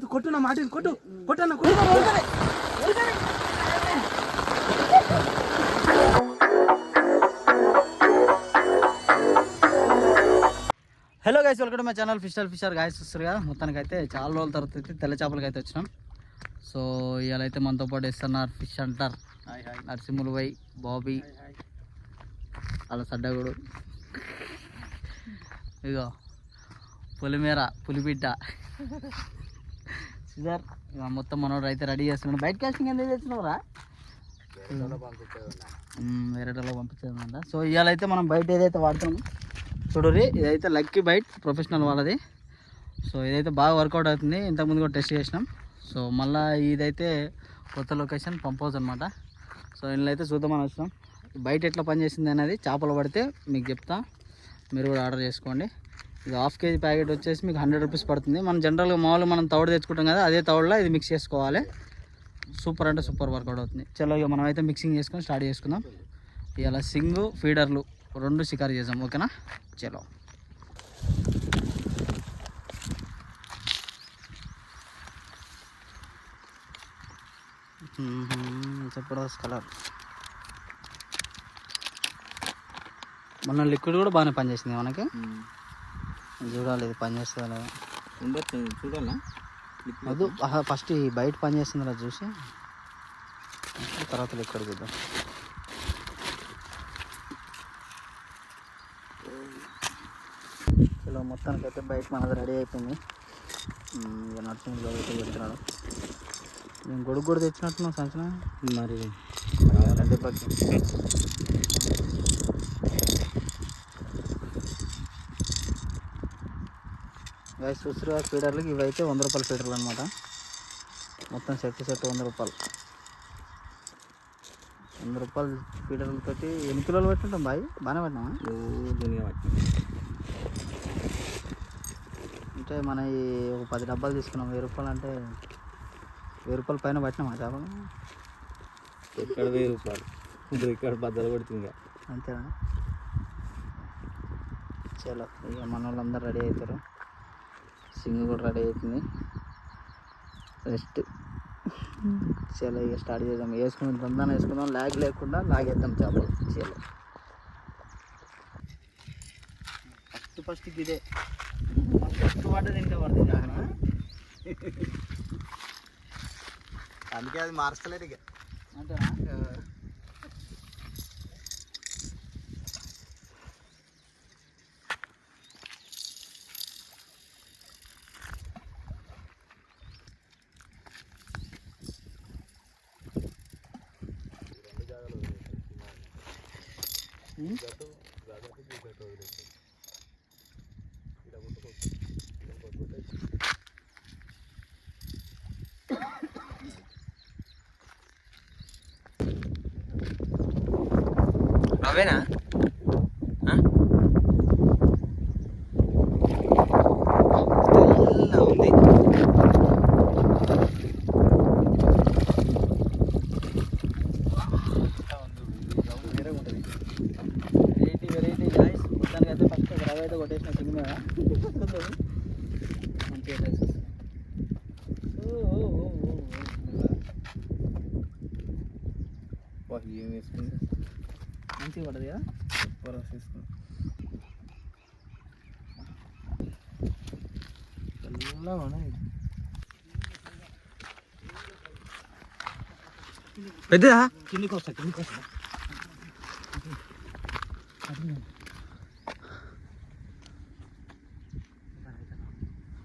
కొట్టు నా మాట కొట్టు కొట్టన్న hello guys, welcome to my channel Fisher Guys. చూస్తారు కదా, మొత్తానికి అయితే చాలా రోజుల తర్వాత అయితే తెల్ల చేపలకి అయితే వచ్చినాం. సో ఇవాళ అయితే మనతో పాటు ఇస్తున్నారు ఫిష్ అంటారు నరసింహులు వై బాబీ అలా సడ్డగుడు, ఇగో పులిమేర పులిబిడ్డ సిజర్. మొత్తం మనోడు అయితే రెడీ చేస్తున్నాడు. బయట కాస్టింగ్ ఎందుకు తెచ్చినావురా? వేరేటలో పంపించేదంట. సో ఇవాళ అయితే మనం బయట ఏదైతే వాడుతున్నాం చూడరి, ఇదైతే లక్కీ బైట్ ప్రొఫెషనల్ వాళ్ళది. సో ఇదైతే బాగా వర్కౌట్ అవుతుంది. ఇంతకుముందు కూడా టెస్ట్ చేసినాం. సో మళ్ళీ ఇదైతే కొత్త లొకేషన్ పంప్ హౌస్ అనమాట. సో ఇందులో అయితే చూద్దామని వచ్చినాం. బయట ఎట్లా పనిచేసింది అనేది చేపలు పడితే మీకు చెప్తా, మీరు కూడా ఆర్డర్ చేసుకోండి. ఇది హాఫ్ కేజీ ప్యాకెట్ వచ్చేసి మీకు 100 రూపీస్ పడుతుంది. మనం జనరల్గా మామూలుగా మనం తౌడు తెచ్చుకుంటాం కదా, అదే తౌడులో ఇది మిక్స్ చేసుకోవాలి. సూపర్ అంటే సూపర్ వర్కౌట్ అవుతుంది. చలో ఇక మనం అయితే మిక్సింగ్ చేసుకొని స్టార్ట్ చేసుకుందాం. ఇలా సింగు ఫీడర్లు 2 షికారు చేద్దాం, ఓకేనా? చలో జబర్దస్త్ కలర్. మొన్న లిక్విడ్ కూడా బాగానే పనిచేసింది మనకి. చూడాలి ఇది పనిచేస్తుందా లేదా, ఉండొచ్చు చూడాలా. వద్దు, ఫస్ట్ ఈ బయట పనిచేస్తుంది అలా చూసి తర్వాత లిక్విడ్ చూద్దాం. ఇలా మొత్తానికి అయితే బయట మనది రెడీ అయిపోయింది. ఇక నర్సింగ్ అయితే పెడుతున్నాడు. నేను గొడుగు కూడా తెచ్చినట్టున్నాం సంచిన మరి రెడ్డి పక్క. గైస్ చూస్తుగా ఫీడర్లకి ఇవైతే 100 రూపాయల ఫీడర్లు అనమాట. మొత్తం సెట్ 100 రూపాయలు. 100 రూపాయలు ఫీడర్లతో ఎన్ని కిలోలు పెట్టుంటాం బాయ్? బాగానే పట్టినామా? అంటే మన ఈ ఒక 10 డబ్బాలు తీసుకున్నాం. 1000 రూపాయలు అంటే 1000 రూపాయల పైన పట్టినామా చేపలు? ఇక్కడ 1000 రూపాయలు, ఇక్కడ బద్దలు పడుతుంది అంతేనా? చలో ఇక మన వాళ్ళందరూ రెడీ అవుతారు. సింగ్ కూడా రెడీ అవుతుంది. రెస్ట్. చలో ఇక స్టార్ట్ చేద్దాం. వేసుకుందాం, దందాన్ని వేసుకుందాం, లాగ్ లేకుండా లాగేద్దాం చేపలు. చలో ఫస్ట్ ఇదే ఫస్ట్ వాటర్ తింటే పడుతుంది అందుకే అది మార్చలేరు ఇక అంతేనా? అవేనా ఉంది. Variety guys. మొత్తానికి అయితే ఫస్ట్ రవ్వ అయితే కొట్టేసిన సింగ్ మీద మంచిగా టేస్ట్ వస్తుంది. ఏం వేసుకుంది మంచిగా పడదు కదా, సూపర్ వేసుకుంది. పెద్దదా కిందికి వస్తా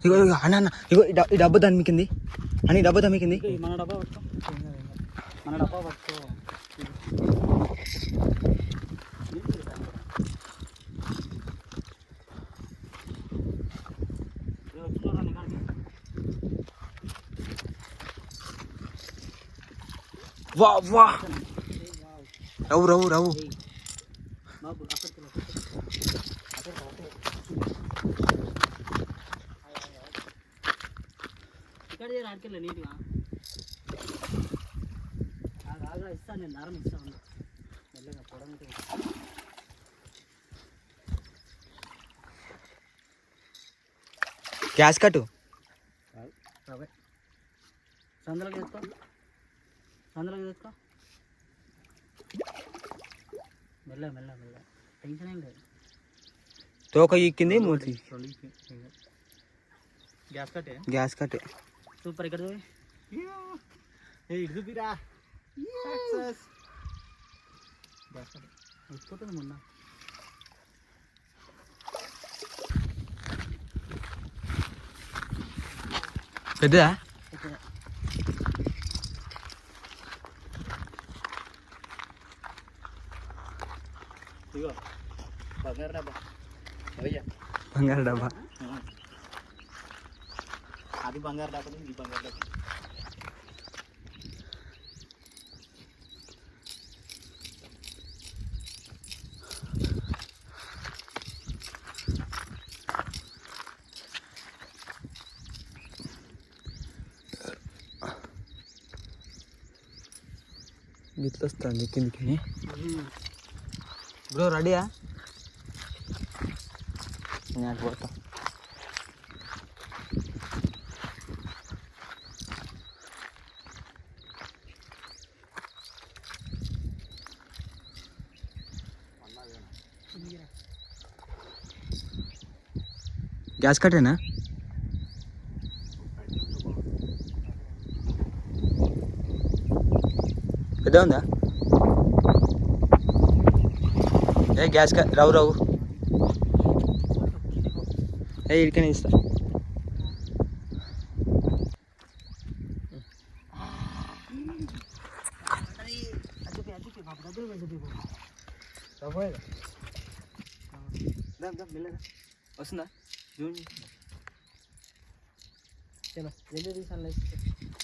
ఇగో ఇగో అన్న ఇగో ఈ డబ్బా దమ్మికింది అని, డబ్బా దమ్మికింది. మన డబ్బా పట్టుకో, మన డబ్బా పట్టుకో. వా వా రవు రవు రవు ఇక్కడ ఆడికెళ్ళి నీట్గా ఇస్తాను. నేను దారం ఇస్తాను మెల్లగా పొడమైతే గ్యాస్ కట్టు సందులోకి తెచ్చుకో సందులోకి తెచ్చుకో మెల్ల మెల్ల మెల్ల టెన్షన్ ఏం లేదు తోక ఎక్కింది మూతి గ్యాస్ కట్టే సూపర్ ఇక్కడ చూపిరా అయిపోతుంది మొన్న పెద్దదా ఇగో బంగారు డబ్బా బంగారు డబ్బా అది బంగారు డబ్బా ఇది బంగారు డబ్బా గిట్ల వస్తుంది కిందికి బ్రో రెడీయా నేను పోతా గ్యాస్ కట్టేనా పెద్ద ఉందా ఏ గ్యాస్ రావు రావు ఏ ఇడికనే ఇస్తా వస్తుందా చలో వెళ్ళి తీసాను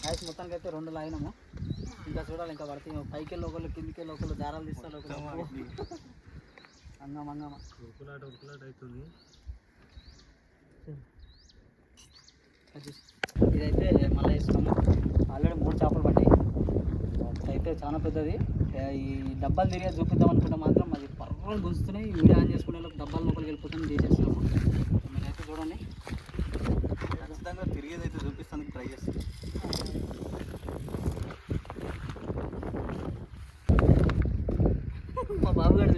లైఫ్ మొత్తానికి అయితే 2 లాగినాము ఇంకా చూడాలి ఇంకా పడితే పైకి వెళ్ళి ఒకళ్ళు కిందికి వెళ్ళి ఒకళ్ళు దారాలు తీస్తారు ఒకళ్ళు అంగం అంగమ ఉరుకులాట అవుతుంది ఇదైతే మళ్ళీ వేస్తున్నాము ఆల్రెడీ 3 చేపలు పట్టాయి అయితే చాలా పెద్దది ఈ డబ్బాలు తిరిగి చూపిద్దాం అనుకుంటే మాత్రం అది పర్వాలు గుంజుతున్నాయి వీడియో ఆన్ చేసుకునే డబ్బాలు లోపలికి వెళ్ళిపోతుంది తీసేస్తున్నాము మీరైతే చూడండి ఖచ్చితంగా తిరిగేదైతే చూపిస్తానికి ట్రై చేస్తాను మా బాబు గారు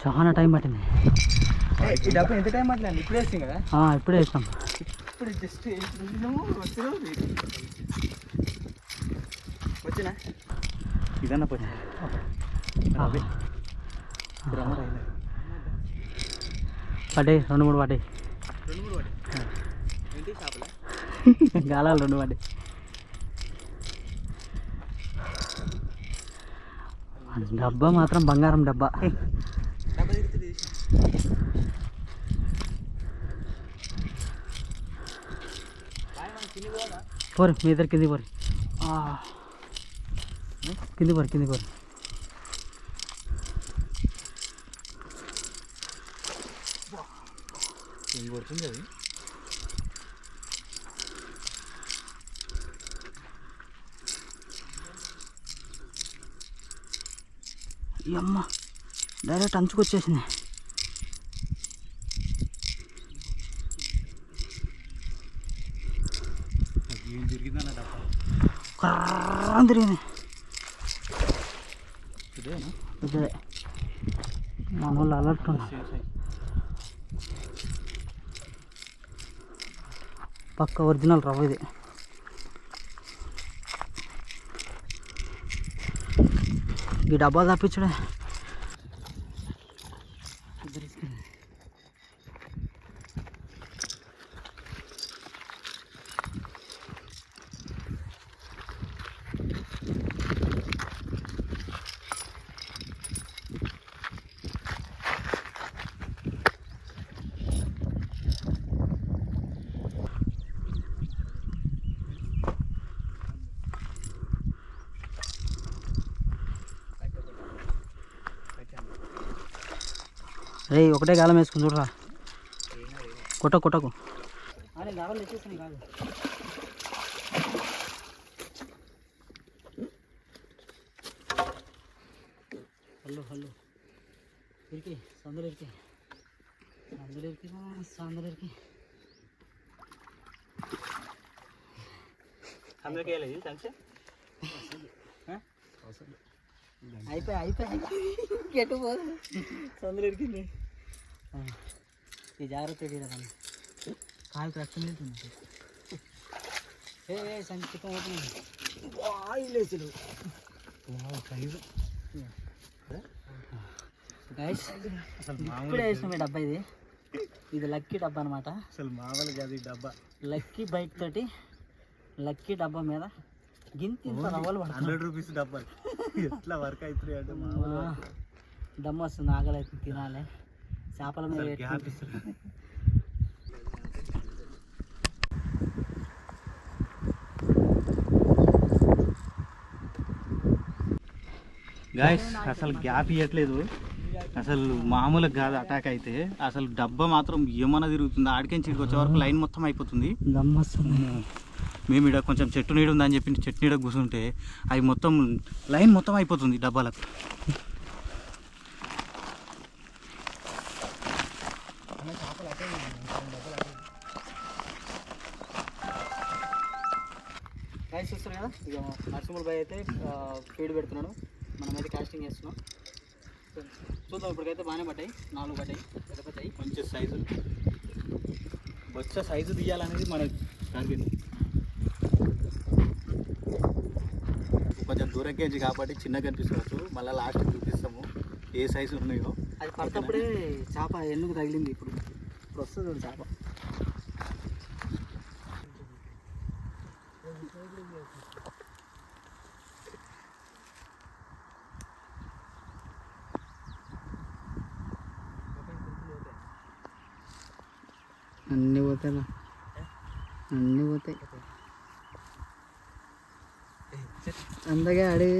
చాలా టైం పట్టింది ఈ డబ్బా ఎంత టైం పట్టింది ఇప్పుడే వేస్తాం కదా ఇప్పుడే వేస్తాం ఇప్పుడు జస్ట్ వచ్చినా ఇదన్నా పోయి పడ్డాయి 2-3 పడ్డాయి ఏంటి చేపల గాలాలు 2 పడ్డాయి డబ్బా మాత్రం బంగారం డబ్బా పోరు మీ ఇద్దరు కింది పోరు కింది పోరు ఏం కొడుతుంది అది అమ్మ డైరెక్ట్ అంచుకొచ్చేసింది కర్రం తిరిగింది ఇదే మన వాళ్ళు అలర్ట్ పక్క ఒరిజినల్ రవ్వ ఇది ఈ డబ్బా తప్పించడే రే ఒకటే గాలం వేసుకుని చూడరా కొట్టకు అరే దారాలు తెచ్చేసాను కాదు. హలో ఇరికి సందులు ఇరికి అయిపోయి ఎటు పోదు సందులు ఇరికింది. ఈ జాగ్రత్త కాలుకి రక్తం వెళ్తుంది. సంచి చికెన్ అవుతుంది ఇప్పుడే వేసినాం డబ్బా. ఇది లక్కీ డబ్బా అనమాట. అసలు మామూలు కాదు ఈ డబ్బా. లక్కీ బైక్ తోటి లక్కీ డబ్బా మీద గింత రవ్వలు 100 రూపీస్ డబ్బా ఎట్లా వర్క్ అవుతుంది అంటే దమ్ము వస్తుంది. ఆకలి అయితే తినాలి. చేపల మీద గాయస్ అసలు గ్యాప్ ఇవ్వట్లేదు. అసలు మామూలుగా కాదు అటాక్ అయితే. అసలు డబ్బా మాత్రం ఏమన్నా తిరుగుతుంది. ఆడికెంచి ఇక్కడికి వచ్చే వరకు లైన్ మొత్తం అయిపోతుంది. మేము ఇక్కడ కొంచెం చెట్టు నీడ ఉందని చెప్పి చెట్టు నీడ కూర్చుంటే అవి మొత్తం లైన్ మొత్తం అయిపోతుంది డబ్బాలకు. కాయ చూస్తారు కదా, ఇక నరసింహుల బాయ్ అయితే ఫీడ్ పెడుతున్నాడు. మనమైతే కాస్టింగ్ చేస్తున్నాం. చూద్దాం. ఇప్పటికైతే బాగానే పడ్డాయి. 4 పడ్డాయి. పెద్దయి మంచి సైజు బొచ్చ సైజు తీయాలనేది మన టార్గెట్. కొంచెం దూరంకేంచి కాబట్టి చిన్నగా కనిపిస్తవచ్చు. మళ్ళీ లాస్ట్ చూపిస్తాము ఏ సైజు ఉన్నాయో. అది పడినప్పుడే చేప ఎన్నుకు తగిలింది. ఇప్పుడు వస్తుంది చేప. అన్నీ పోతాయి. అందగా అడే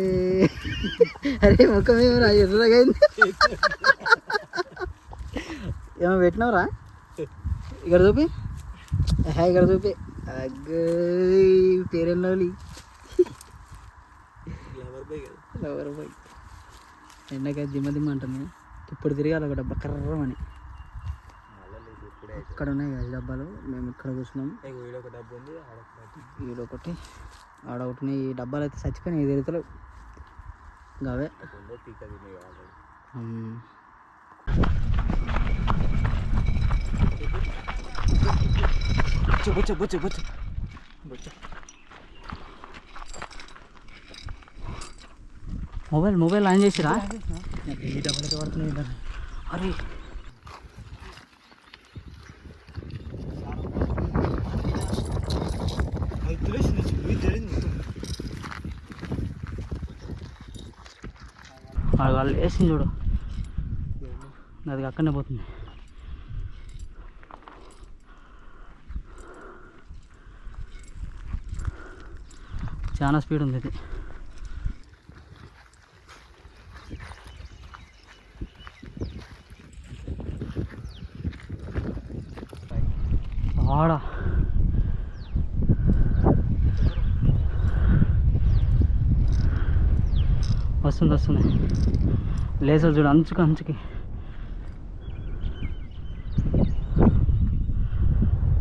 అరే ముఖం ఏమరా ఎర్రగా అయింది. ఏమో పెట్టినావురా? ఇక్కడ చూపి. ఇక్కడ చూపి. పేరెళ్ళి లవర్ బాయ్. ఎండగా దిమ్మ అంటుంది. ఇప్పుడు తిరగాలి ఒక డబ్బా కర్రమని. అక్కడ ఉన్నాయి కదా డబ్బాలు. మేము ఇక్కడ కూర్చున్నాం. ఈడొకటి ఆడ ఒకటి ఉన్నాయి. ఈ డబ్బాలు అయితే చచ్చిపోయినాయి. తిరుగుతలు అవే. మొబైల్ ఆన్ చేసిరా? ఈ డబ్బాలకి పడుతున్నాయి. అరే వాళ్ళు వేసింది చూడు. అది అక్కడనే పోతుంది. చాలా స్పీడ్ ఉంది ఇది. ఆడ వస్తుంది. లేసలు చూడు అంచుకి.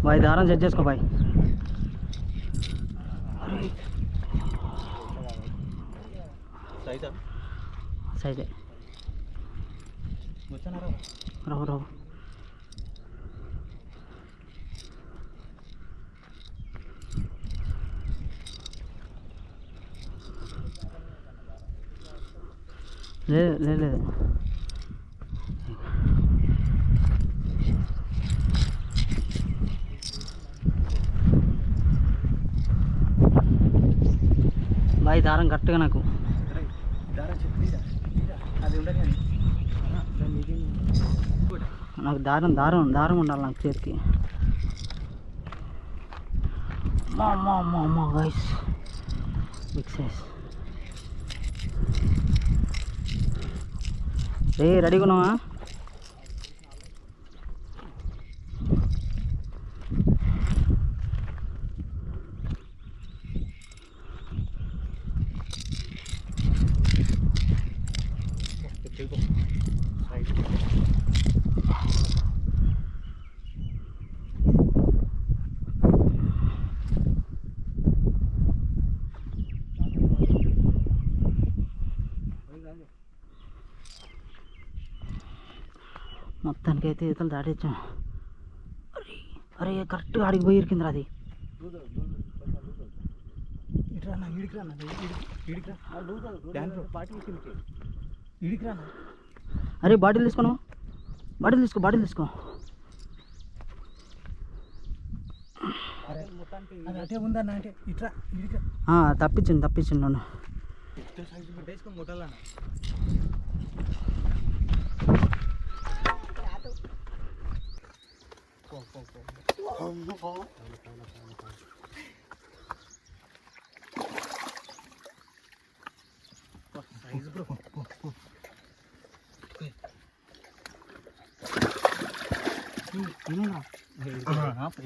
బాయ్ దారం సెట్ చేసుకో బాయ్. సైజే రావు. లేదు బాయ్ దారం కరెక్ట్గా నాకు. నాకు దారం ఉండాలి నాకు చేతికి. మా గైస్ బిగ్ సైజ్. రెడీగా ఉన్నావా? మొత్తానికి అయితే ఈతలు దాటించాం. అరే అరే కరెక్ట్గా ఆడికి పోయి ఇరికిందిరా అది. అరే బాటిల్ తీసుకోను, బాటిల్ తీసుకో. తప్పించింది నన్ను.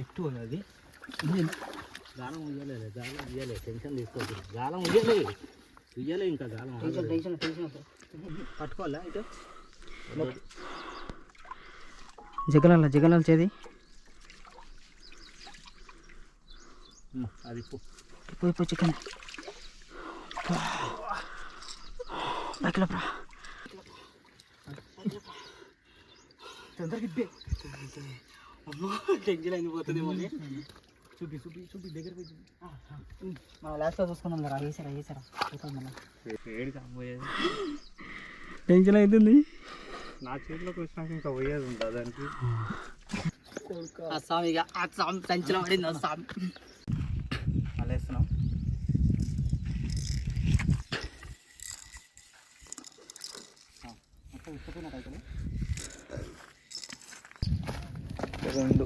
ఎక్కువ అది గాలం ఉయ్యలే టెన్షన్ తీసుకోవద్దు. గాలం ఉయ్యలే ఇంకా గాలం పట్టుకోవాలా ఇటు జగలాల చేది అది పోయి చికెన్ తొందరగా టెన్షన్ అయిపోతుంది మళ్ళీ. చూపి దగ్గర లాస్ట్లో చూసుకున్నాం కదా. వేసారా టెన్షన్ అవుతుంది. నా చేతిలోకి వచ్చినాక ఇంకా పోయేది ఉంటుంది దానికి. అస్సాం సంచిలో పడింది. అస్సాం అలా వేస్తున్నాం. రెండు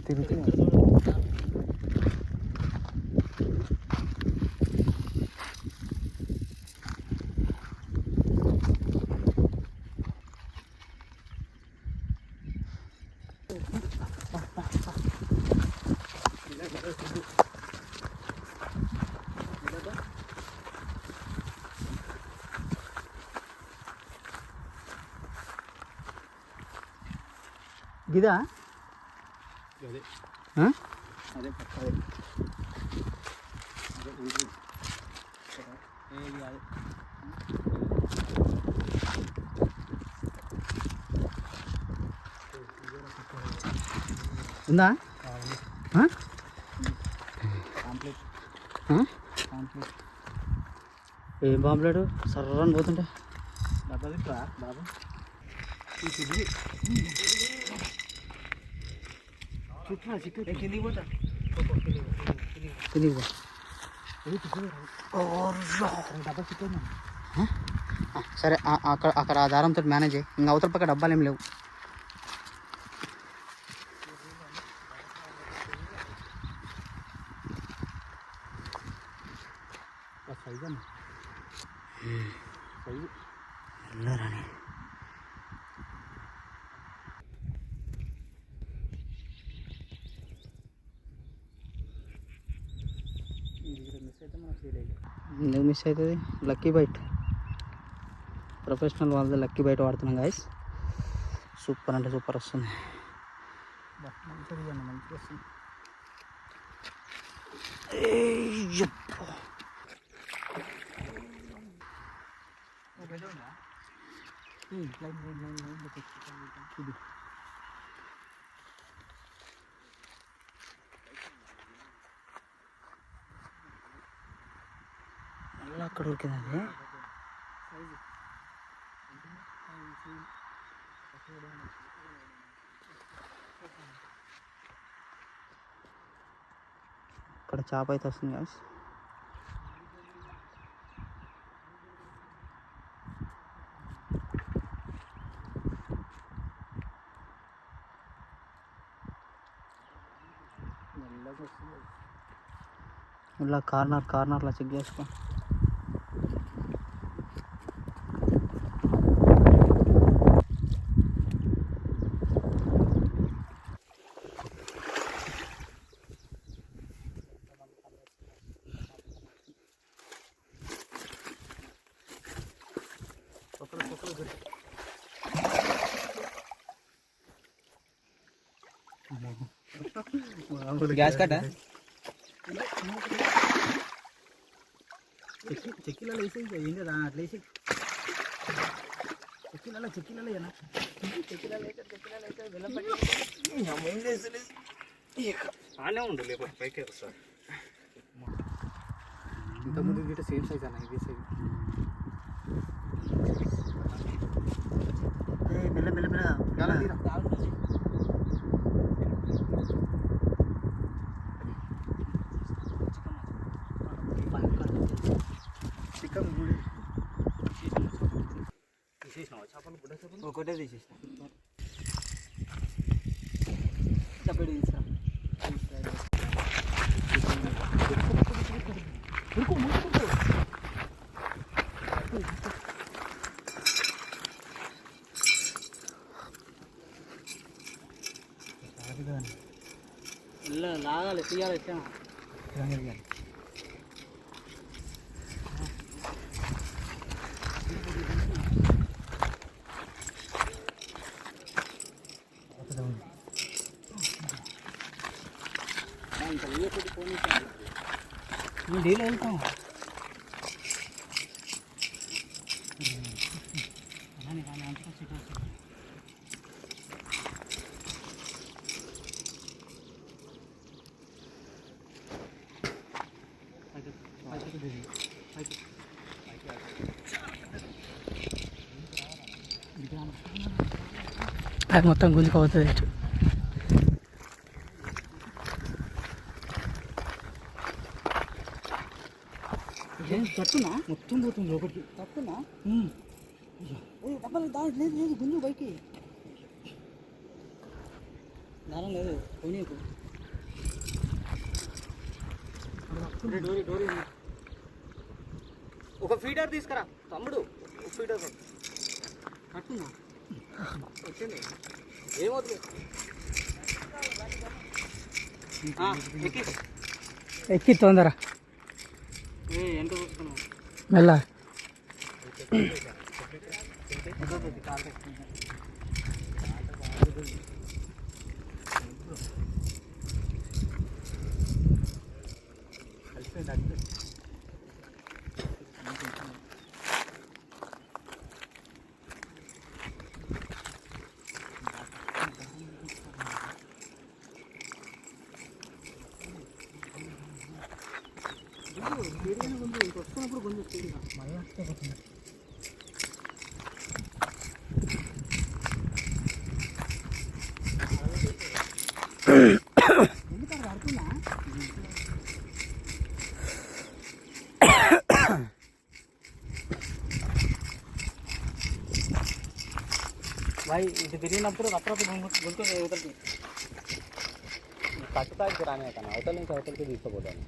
తిరుగుతుంది. గిదా అదే అదే ఉందా? ఏం పాంప్లెట్ సర్రని పోతుంటే బాబు కిందికి పోతా. సరే అక్కడ ఆ దారంతో మేనేజ్ చేయి. ఇంకా అవతల పక్క డబ్బాలు ఏం లేవు. ఎందుకు మిస్ అవుతుంది? లక్కీ బైట్ ప్రొఫెషనల్ వాళ్ళది లక్కీ బైట్ వాడుతున్నాం గాయస్. సూపర్ అంటే సూపర్ వస్తుంది. మంచిగా వస్తుంది. మళ్ళీ అక్కడ ఉరికిందండి. ఇక్కడ చేప అయితే వస్తుంది గాయస్. ఇలా కార్నర్లో చెక్ చేసుకో. గ్యాస్ కట్టా చెక్కిలలో వేసి ఏం కదా అట్లా వేసి చెక్కిలలో ఏనా చెక్కిలలో వేస్తే వెళ్ళం ఆనే ఉండు లేకపోతే పైకి వస్తారు ఇంతకుముందు గిట్ట సేమ్ సైజ్ అన్న ఇదే సైజ్ చికెన్ తీసేసినావా చేపలు బుడ్డ చేపలు ఒకటే తీసేసిన చెప్పండి తీసుకురా లాగాలి తీయాలి వచ్చాను డీలో వెళ్తాం అది మొత్తం గుంజుకోవుతుంది తట్టునా మొత్తం పోతుంది ఒకటి తట్టునా డబ్బలు లేదు లేదు గుంజు బైకి దారం లేదు పోనీకు డోరీ ఒక ఫీడర్ తీసుకురా తమ్ముడు ఒక ఫీడర్ కట్టున్నా వచ్చింది ఏమవుతుంది ఎక్కి తొందర ఎంత చూస్తున్నావు మెల్ల వస్తున్నప్పుడు కొంచెం ఎందుకంటే పడుతుందా भाई ఇది తిరిగినప్పుడు అప్పుడప్పుడు గుంటు అవతలకి కట్టుతాకి రానే కదా అవతల నుంచి అవతలకి తీసుకోపోతాను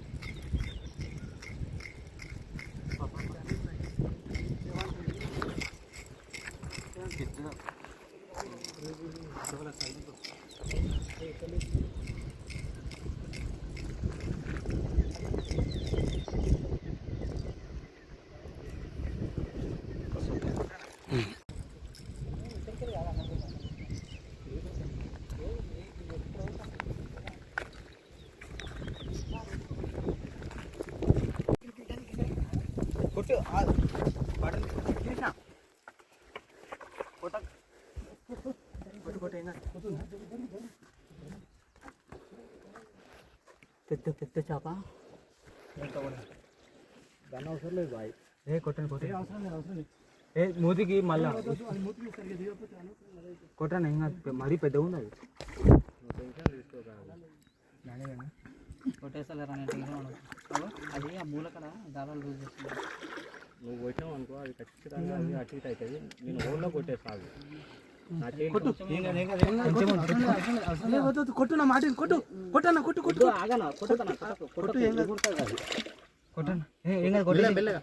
కొట్టు పెద్ద పెద్ద చేప దాని అవసరం లేదు బాయ్ కొట్టండి అవసరం లేదు మూతికి మళ్ళా కొట్టండి ఇంకా మరీ పెద్దగా ఉంది కొట్టేసలేరా అది ఆ మూలకడ దారాలు లూజ్ చేస్తుంది నువ్వు కొట్టావు అనుకో అది ఖచ్చితంగా అది అటు ఇటు అవుతుంది నేను ఓన్లో కొట్టేస్తాను కొట్టు నా మాట కొట్టు కొట్టన్నా కొట్టు కొట్టు ఆగనా కొట్టు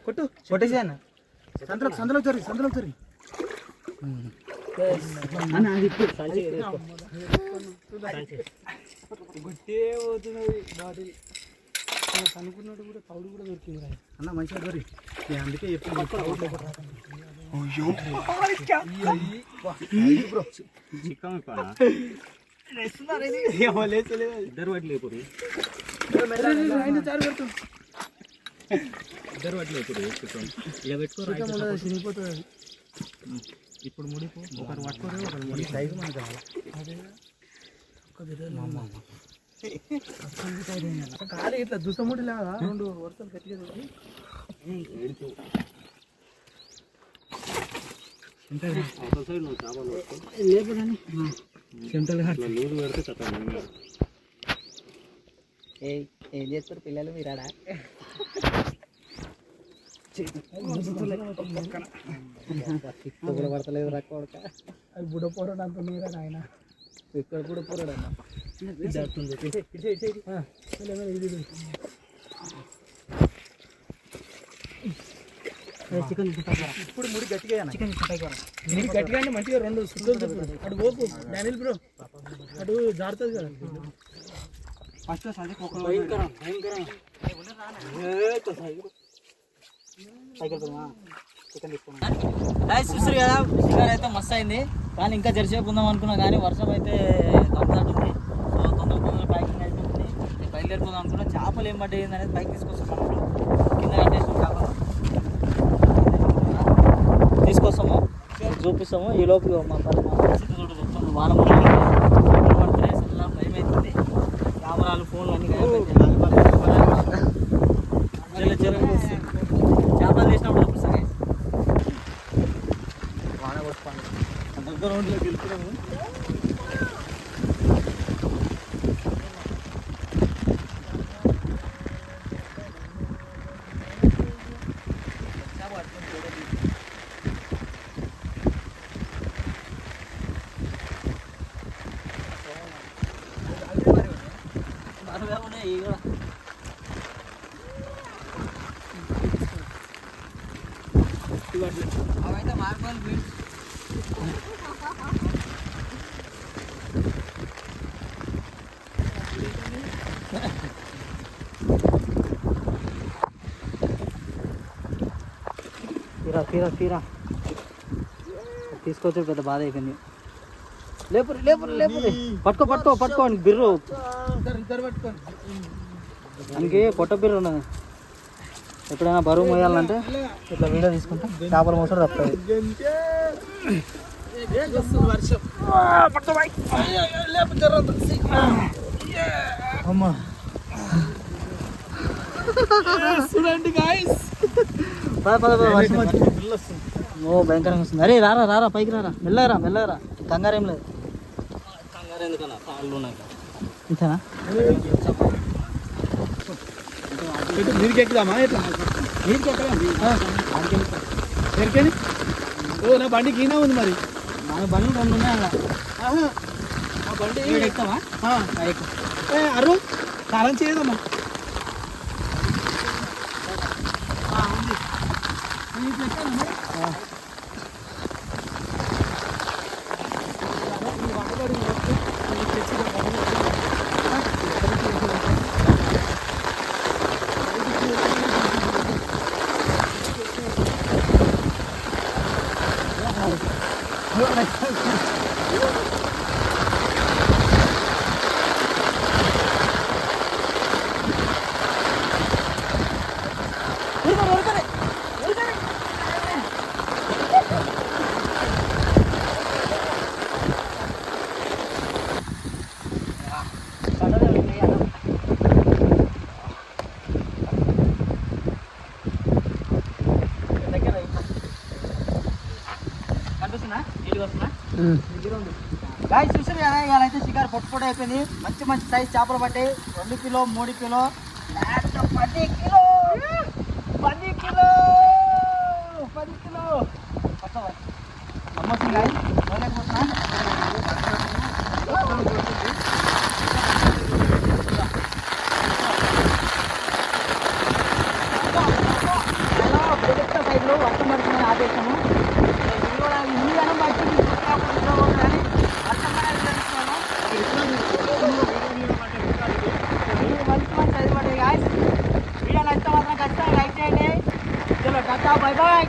కొట్టు కొట్టేసి అన్న సందులో తరి గుట్టే పోతున్నది బాటిల్ అనుకున్నట్టు కూడా తౌడు కూడా దొరికింది అన్న మంచిగా దొరి అందుకే చెప్పింది చిక్కం ఇద్దరు పట్టి లేపు ఇద్దరు పట్టలేదు ఇప్పుడు ఇలా పెట్టుకోరు చినిగిపోతుంది. ఇప్పుడు ముడిపో ఒకరు పట్టుకోరు ఒకరు ముడి సైజు మనకు కావాలి. ఖాళీ ఇట్లా దుసముడి లాగా 2 వరుసలు గట్టిగా ఏం చేస్తారు పిల్లలు మీరాడా? పడతలేదు రక్క అవి బుడ పోరాడు అంత నీరా ఆయన ఇక్కడ కూడా పోరాడు అన్న. ఇప్పుడు ముడి గట్టిగా ముడి గట్టిగా అంటే మంచిగా 2 సుద్దలు అటు పోకు డానిల్ బ్రో అటు జారుతుంది కదా ఫస్ట్ చూసారు కదా, షికార్ అయితే మస్తు అయింది. కానీ ఇంకా జరిసేపు ఉందాం అనుకున్నా కానీ వర్షం అయితే దొంగతుంది. సో తొందర ప్యాకింగ్ అయిపోతుంది. బయలుదేరిపోదాం అనుకున్నా. చేపలు ఏం పడ్డాయి అనేది బైక్ తీసుకొస్తాము. కింద కట్టేసి చేపలు తీసుకొస్తాము, చూపిస్తాము. ఈ లోపు మా పరిస్థితి కూడా చెప్తాము. వారం పడితే అసలు భయం అవుతుంది. కెమెరాలు ఫోన్లు అన్నీ చేపలు తీసినప్పుడు చూపిస్తాయి. రోడ్లోకి వెళ్తున్నాము. అవైతే మార్గాలు తీరా తీసుకొచ్చి పెద్ద బాధ అయిపోయింది. లేపురు పట్టుకోండి బిర్రు అందుకే పొట్ట బిర్రు ఉన్నది. ఎప్పుడైనా బరువు మోయాలంటే ఇట్లా వీడియో తీసుకుంటే చేపలు మోసడు తప్పుతుంది. ఓ భయంకరంగా వస్తుంది. అరే రారా పైకి రారా, మెల్లగరా. కంగారేం లేదు. కంగారు ఎందుకన్నా, కాళ్ళు ఉన్నాయి ఇంతనా. నీరికి ఎక్కుదామా ఎట్లా? నీరికి ఎక్కని ఓ నా బండికి ఈయన ఉంది మరి. నా బండ్లు 2 ఉన్నాయి అలా. ఆ బండి ఎక్కుతామా? అరు కాలం చేయదమ్మా. గాయ్స్ చూసారు కదా, ఇవాళ అయితే షికారు పొట్టు అయిపోయింది. మంచి సైజ్ చేపలు పట్టాయి. 2 కిలో 3 కిలో 10 కిలో 10 కిలో అమ్మొస్తుంది గాయ్స్. సైజులో వర్షం పడుతుందని ఆపేసాము. ఇల్లు బట్టి మంచి సైజు పడ్డాయి గాయ్స్. వీడియో నచ్చితే మాత్రం ఖచ్చితంగా లైక్ చేయండి. చలో టాటా, బై బాయ్.